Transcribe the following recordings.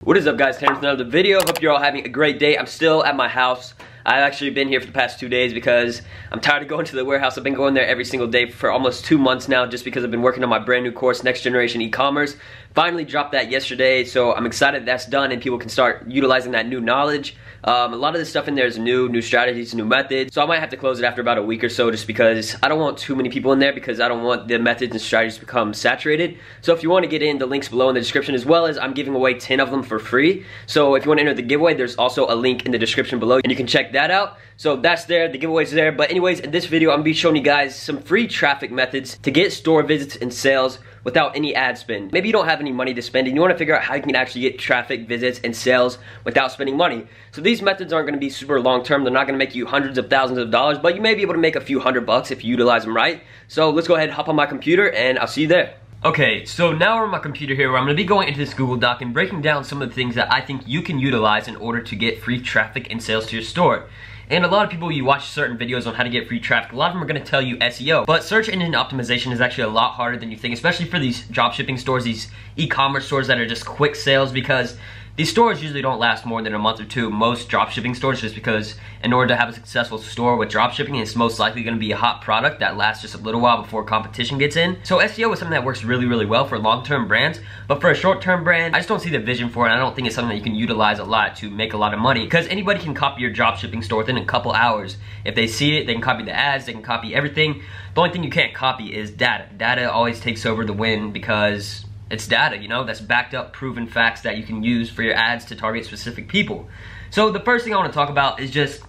What is up, guys? Terrence with another video. Hope you're all having a great day. I'm still at my house. I've actually been here for the past 2 days because I'm tired of going to the warehouse. I've been going there every single day for almost 2 months now just because I've been working on my brand new course, Next Generation E-Commerce. Finally dropped that yesterday, so I'm excited that's done and people can start utilizing that new knowledge. A lot of this stuff in there is new strategies, new methods. So I might have to close it after about a week or so just because I don't want too many people in there because I don't want the methods and strategies to become saturated. So if you want to get in, the link's below in the description, as well as I'm giving away 10 of them for free. So if you want to enter the giveaway, there's also a link in the description below and you can check that out. So that's there, the giveaway's there. But anyways, in this video, I'm gonna be showing you guys some free traffic methods to get store visits and sales without any ad spend. Maybe you don't have any money to spend and you wanna figure out how you can actually get traffic, visits, and sales without spending money. So these methods aren't gonna be super long term. They're not gonna make you hundreds of thousands of dollars, but you may be able to make a few $100 if you utilize them right. So let's go ahead and hop on my computer and I'll see you there. Okay, so now we're on my computer here where I'm going to be going into this Google Doc and breaking down some of the things that I think you can utilize in order to get free traffic and sales to your store. And a lot of people, you watch certain videos on how to get free traffic, a lot of them are going to tell you SEO. But search engine optimization is actually a lot harder than you think, especially for these dropshipping stores, these e-commerce stores that are just quick sales, because these stores usually don't last more than a month or two, most dropshipping stores, just because in order to have a successful store with dropshipping, it's most likely going to be a hot product that lasts just a little while before competition gets in. So SEO is something that works really well for long-term brands, but for a short-term brand, I just don't see the vision for it. I don't think it's something that you can utilize a lot to make a lot of money, because anybody can copy your dropshipping store within a couple hours. If they see it, they can copy the ads, they can copy everything. The only thing you can't copy is data. Data always takes over the win because it's data, you know, that's backed up, proven facts that you can use for your ads to target specific people. So the first thing I want to talk about is just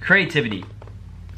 creativity.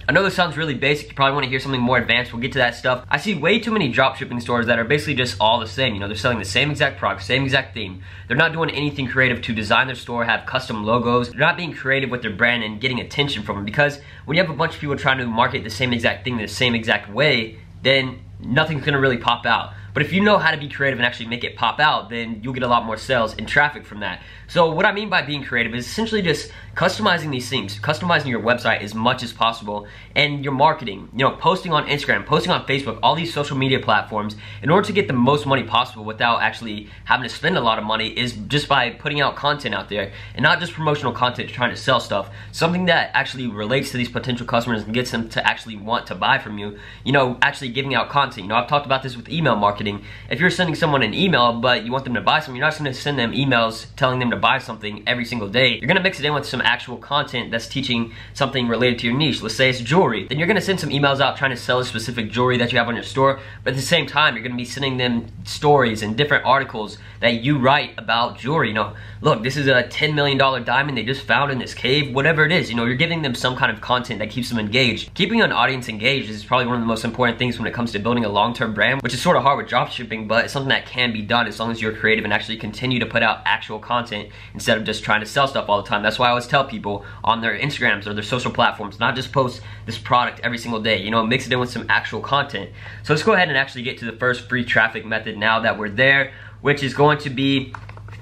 I know this sounds really basic, you probably want to hear something more advanced, we'll get to that stuff. I see way too many dropshipping stores that are basically just all the same, you know, they're selling the same exact product, same exact theme. They're not doing anything creative to design their store, have custom logos. They're not being creative with their brand and getting attention from them, because when you have a bunch of people trying to market the same exact thing the same exact way, then nothing's gonna really pop out. But if you know how to be creative and actually make it pop out, then you'll get a lot more sales and traffic from that. So what I mean by being creative is essentially just customizing these things, customizing your website as much as possible, and your marketing, you know, posting on Instagram, posting on Facebook, all these social media platforms, in order to get the most money possible without actually having to spend a lot of money, is just by putting out content out there, and not just promotional content trying to sell stuff, something that actually relates to these potential customers and gets them to actually want to buy from you. You know, actually giving out content. You know, I've talked about this with email marketing. If you're sending someone an email but you want them to buy something, you're not just going to send them emails telling them to buy something every single day. You're going to mix it in with some actual content that's teaching something related to your niche. Let's say it's jewelry. Then you're going to send some emails out trying to sell a specific jewelry that you have on your store, but at the same time you're going to be sending them stories and different articles that you write about jewelry. You know, look, this is a $10 million diamond they just found in this cave, whatever it is. You know, you're giving them some kind of content that keeps them engaged. Keeping an audience engaged is probably one of the most important things when it comes to building a long-term brand, which is sort of hard with dropshipping, but it's something that can be done as long as you're creative and actually continue to put out actual content instead of just trying to sell stuff all the time. That's why I always tell people on their Instagrams or their social platforms, not just post this product every single day, you know, mix it in with some actual content. So let's go ahead and actually get to the first free traffic method now that we're there, which is going to be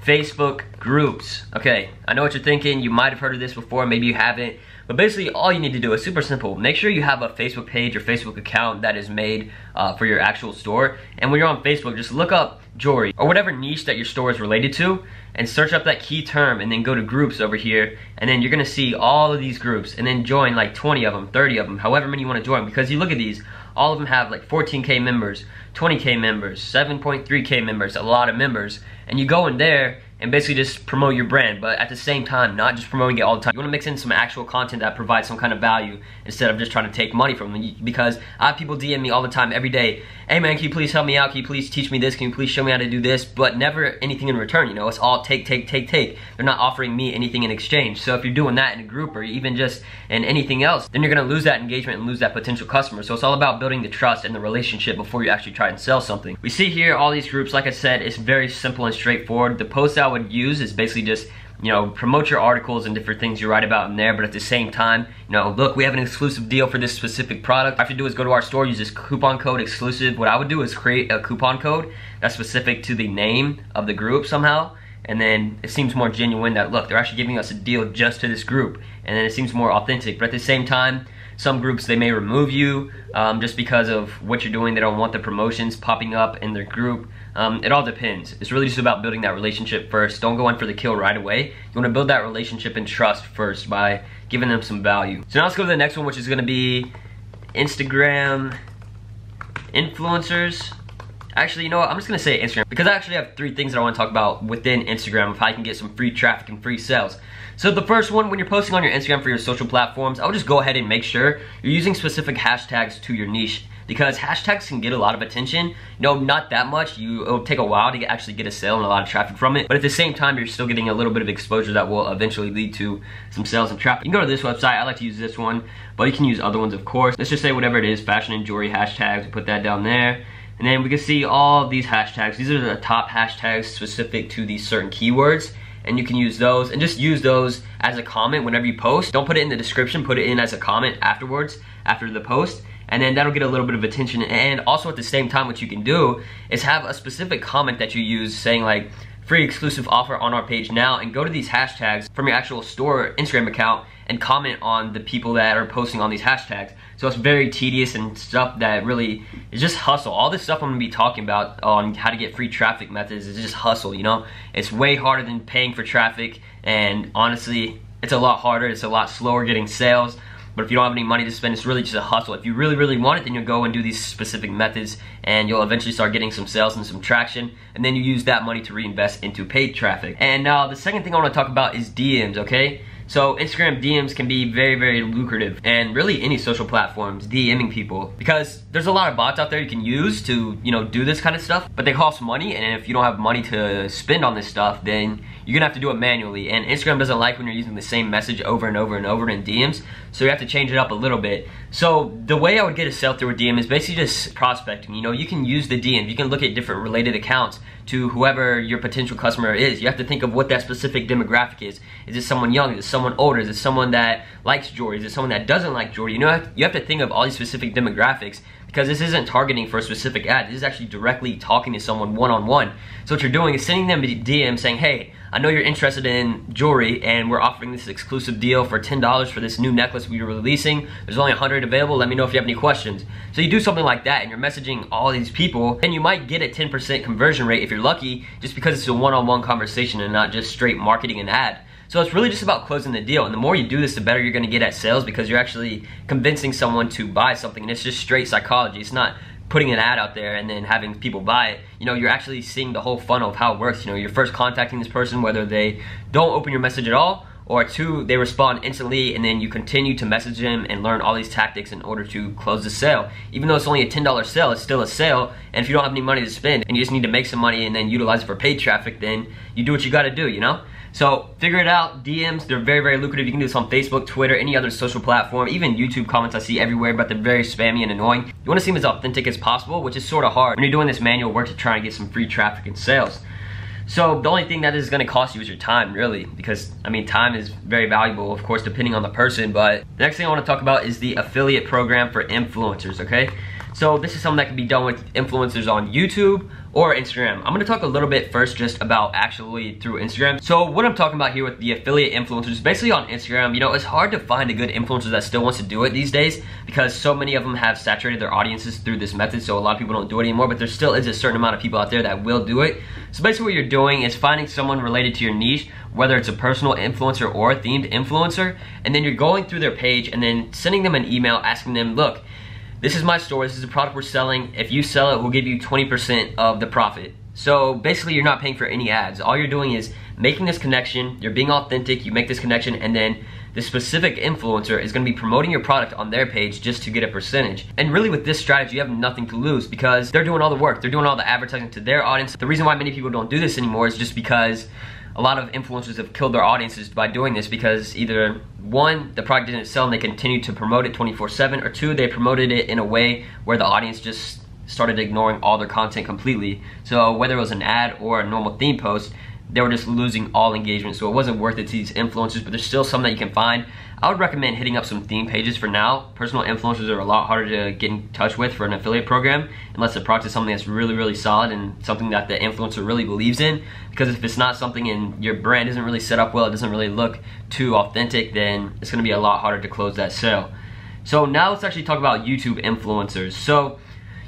Facebook groups. Okay, I know what you're thinking, you might have heard of this before, maybe you haven't, but basically all you need to do is super simple. Make sure you have a Facebook page or Facebook account that is made for your actual store, and when you're on Facebook, just look up jewelry or whatever niche that your store is related to and search up that key term, and then go to groups over here, and then you're gonna see all of these groups, and then join like 20 of them, 30 of them, however many you want to join, because you look at these, all of them have like 14K members, 20K members, 7.3K members, a lot of members, and you go in there and basically just promote your brand, but at the same time, not just promoting it all the time. You wanna mix in some actual content that provides some kind of value instead of just trying to take money from them, because I have people DM me all the time, every day, hey man, can you please help me out? Can you please teach me this? Can you please show me how to do this? But never anything in return, you know, it's all take. They're not offering me anything in exchange. So if you're doing that in a group or even just in anything else, then you're gonna lose that engagement and lose that potential customer. So it's all about building the trust and the relationship before you actually try and sell something. We see here all these groups, like I said, it's very simple and straightforward. The post I would use is basically just, you know, promote your articles and different things you write about in there, but at the same time, you know, look, we have an exclusive deal for this specific product. All you have to do is go to our store, use this coupon code exclusive. What I would do is create a coupon code that's specific to the name of the group somehow, and then it seems more genuine that, look, they're actually giving us a deal just to this group, and then it seems more authentic. But at the same time, Some groups, they may remove you just because of what you're doing. They don't want the promotions popping up in their group. It all depends. It's really just about building that relationship first. Don't go in for the kill right away. You want to build that relationship and trust first by giving them some value. So now let's go to the next one, which is going to be Instagram influencers. Actually, you know what? I'm just gonna say Instagram because I actually have 3 things that I want to talk about within Instagram of how you can get some free traffic and free sales. So the first one, when you're posting on your Instagram for your social platforms, I would just go ahead and make sure you're using specific hashtags to your niche, because hashtags can get a lot of attention. You know, not that much. It'll take a while to actually get a sale and a lot of traffic from it, but at the same time, you're still getting a little bit of exposure that will eventually lead to some sales and traffic. You can go to this website. I like to use this one, but you can use other ones, of course. Let's just say whatever it is, fashion and jewelry hashtags. We put that down there. And then we can see all these hashtags. These are the top hashtags specific to these certain keywords. And you can use those and just use those as a comment whenever you post. Don't put it in the description, put it in as a comment afterwards, after the post. And then that'll get a little bit of attention. And also at the same time, what you can do is have a specific comment that you use saying like, free exclusive offer on our page now, and go to these hashtags from your actual store Instagram account and comment on the people that are posting on these hashtags. So it's very tedious and stuff that really is just hustle. All this stuff I'm gonna be talking about on how to get free traffic methods is just hustle, you know? It's way harder than paying for traffic, and honestly, it's a lot harder, it's a lot slower getting sales. But if you don't have any money to spend, it's really just a hustle. If you really, really want it, then you'll go and do these specific methods and you'll eventually start getting some sales and some traction, and then you use that money to reinvest into paid traffic. And now the second thing I want to talk about is DMs, okay? So Instagram DMs can be very, very lucrative, and really any social platforms, DMing people, because there's a lot of bots out there you can use to, you know, do this kind of stuff, but they cost money, and if you don't have money to spend on this stuff, then you're gonna have to do it manually. And Instagram doesn't like when you're using the same message over and over and over in DMs, so you have to change it up a little bit. So the way I would get a sale through a DM is basically just prospecting. You know, you can use the DM, you can look at different related accounts to whoever your potential customer is. You have to think of what that specific demographic is. Is it someone young? Is it someone older? Is it someone that likes jewelry? Is it someone that doesn't like jewelry? You know, you have to think of all these specific demographics, because this isn't targeting for a specific ad. This is actually directly talking to someone one-on-one. So what you're doing is sending them a DM saying, hey, I know you're interested in jewelry, and we're offering this exclusive deal for $10 for this new necklace we are releasing. There's only 100 available. Let me know if you have any questions. So you do something like that, and you're messaging all these people, and you might get a 10% conversion rate if you're lucky, just because it's a one-on-one conversation and not just straight marketing and ad. So it's really just about closing the deal, and the more you do this, the better you're gonna get at sales, because you're actually convincing someone to buy something, and it's just straight psychology. It's not putting an ad out there and then having people buy it. You know, you're actually seeing the whole funnel of how it works. You know, you're first contacting this person, whether they don't open your message at all, or 2, they respond instantly, and then you continue to message them and learn all these tactics in order to close the sale. Even though it's only a $10 sale, it's still a sale, and if you don't have any money to spend and you just need to make some money and then utilize it for paid traffic, then you do what you gotta do, you know? So figure it out. DMs, they're very, very lucrative. You can do this on Facebook, Twitter, any other social platform, even YouTube comments I see everywhere, but they're very spammy and annoying. You wanna seem as authentic as possible, which is sort of hard when you're doing this manual work to try and get some free traffic and sales. So the only thing that is gonna cost you is your time, really, because, I mean, time is very valuable, of course, depending on the person. But the next thing I wanna talk about is the affiliate program for influencers, okay? So this is something that can be done with influencers on YouTube or Instagram. I'm gonna talk a little bit first just about actually through Instagram. So what I'm talking about here with the affiliate influencers, basically on Instagram, you know, it's hard to find a good influencer that still wants to do it these days, because so many of them have saturated their audiences through this method, so a lot of people don't do it anymore, but there still is a certain amount of people out there that will do it. So basically what you're doing is finding someone related to your niche, whether it's a personal influencer or a themed influencer, and then you're going through their page and then sending them an email asking them, look, this is my store, this is the product we're selling. If you sell it, we'll give you 20% of the profit. So basically you're not paying for any ads. All you're doing is making this connection, you're being authentic, you make this connection, and then the specific influencer is gonna be promoting your product on their page just to get a percentage. And really with this strategy, you have nothing to lose, because they're doing all the work, they're doing all the advertising to their audience. The reason why many people don't do this anymore is just because a lot of influencers have killed their audiences by doing this, because either 1, the product didn't sell and they continued to promote it 24/7, or 2, they promoted it in a way where the audience just started ignoring all their content completely. So whether it was an ad or a normal theme post, they were just losing all engagement, so it wasn't worth it to these influencers. But there's still some that you can find. I would recommend hitting up some theme pages for now. Personal influencers are a lot harder to get in touch with for an affiliate program, unless the product is something that's really, really solid and something that the influencer really believes in. Because if it's not something and your brand isn't really set up well, it doesn't really look too authentic, then it's gonna be a lot harder to close that sale. So now let's actually talk about YouTube influencers. So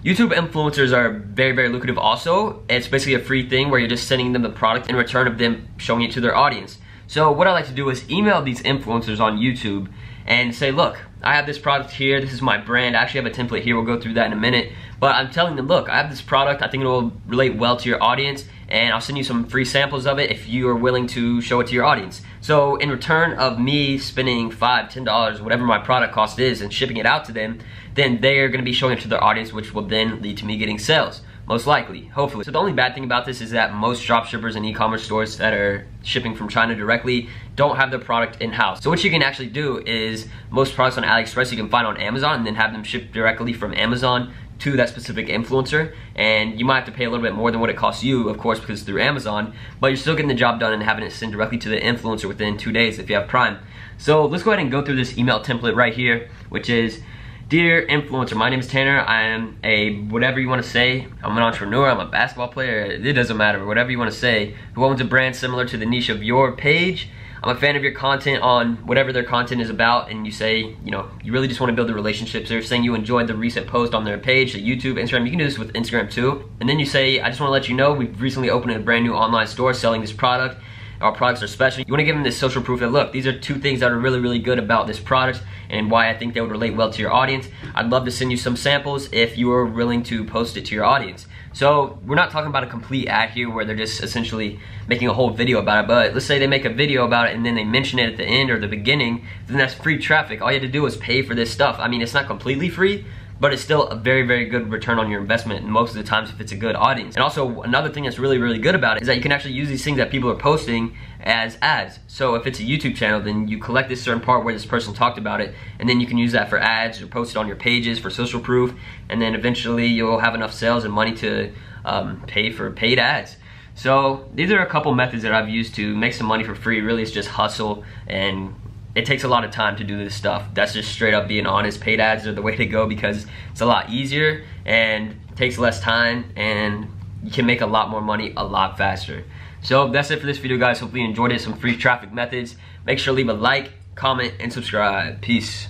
YouTube influencers are very, very lucrative also. It's basically a free thing where you're just sending them the product in return of them showing it to their audience. So what I like to do is email these influencers on YouTube and say, look, I have this product here, this is my brand. I actually have a template here, we'll go through that in a minute. But I'm telling them, look, I have this product, I think it will relate well to your audience, and I'll send you some free samples of it if you are willing to show it to your audience. So in return of me spending $5, $10, whatever my product cost is, and shipping it out to them, then they're gonna be showing it to their audience, which will then lead to me getting sales. Most likely, hopefully. So the only bad thing about this is that most dropshippers and e-commerce stores that are shipping from China directly don't have their product in-house. So what you can actually do is, most products on AliExpress you can find on Amazon and then have them shipped directly from Amazon to that specific influencer, and you might have to pay a little bit more than what it costs you, of course, because it's through Amazon, but you're still getting the job done and having it sent directly to the influencer within 2 days if you have Prime. So let's go ahead and go through this email template right here, which is, dear influencer, my name is Tanner. I am a whatever you want to say. I'm an entrepreneur, I'm a basketball player, it doesn't matter, whatever you want to say, who owns a brand similar to the niche of your page. I'm a fan of your content on whatever their content is about, and you say, you know, you really just want to build the relationships. They're saying you enjoyed the recent post on their page, the YouTube, Instagram. You can do this with Instagram too. And then you say, I just want to let you know we've recently opened a brand new online store selling this product. Our products are special. You want to give them this social proof that, look, these are 2 things that are really, really good about this product and why I think they would relate well to your audience. I'd love to send you some samples if you are willing to post it to your audience. So we're not talking about a complete ad here where they're just essentially making a whole video about it, but let's say they make a video about it and then they mention it at the end or the beginning, then that's free traffic. All you have to do is pay for this stuff. I mean, it's not completely free, but it's still a very, very good return on your investment most of the times if it's a good audience. And also, another thing that's really, really good about it is that you can actually use these things that people are posting as ads. So if it's a YouTube channel, then you collect this certain part where this person talked about it, and then you can use that for ads or post it on your pages for social proof, and then eventually you'll have enough sales and money to pay for paid ads. So these are a couple methods that I've used to make some money for free. Really, it's just hustle, and it takes a lot of time to do this stuff. That's just straight up being honest. Paid ads are the way to go because it's a lot easier and takes less time, and you can make a lot more money a lot faster. So that's it for this video, guys. Hopefully you enjoyed it. Some free traffic methods. Make sure to leave a like, comment, and subscribe. Peace.